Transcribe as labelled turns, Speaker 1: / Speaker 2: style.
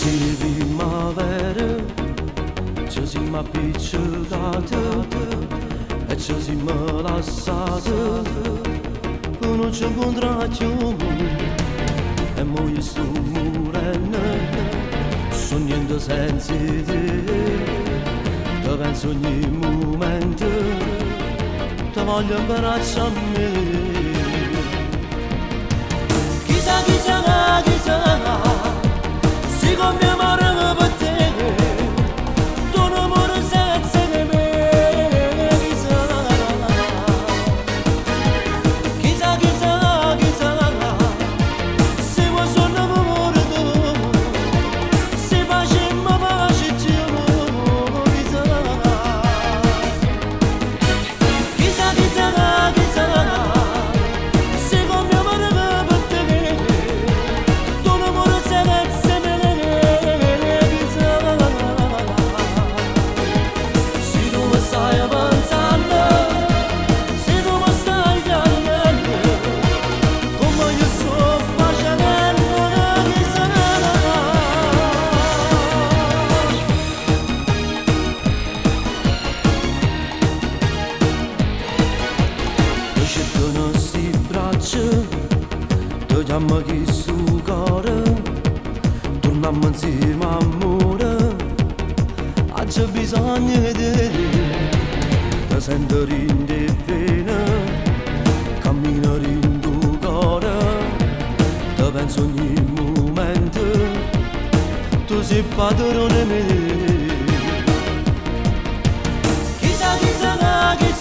Speaker 1: di primavera, ci siamo appiccicati e ci siamo lasciati per non ci incontrare più. E ora sto morendo, sognando senza te, ti penso ogni momento, ti voglio imparare a me. Chissà, chissà, chissà, si come amore per te, tu non muori senza di me. Chissà, chissà, chissà, chissà, se vuoi solo amore tu, se facciamo pace tu. Chissà, chissà, chissà, chissà, se come amore per te, tu non muori senza di me. Stai avanzando, se tu mi stai chiamando, come io sto facendo, chissà. Ti cercano sti braccia, ti chiamo chi sto cuore, torniamo insieme amore, c'è bisogno di te. Ti sento rinde bene, cammino rindo cuore, ti penso ogni momento, tu sei padrone mio. Chissà, chissà, chissà.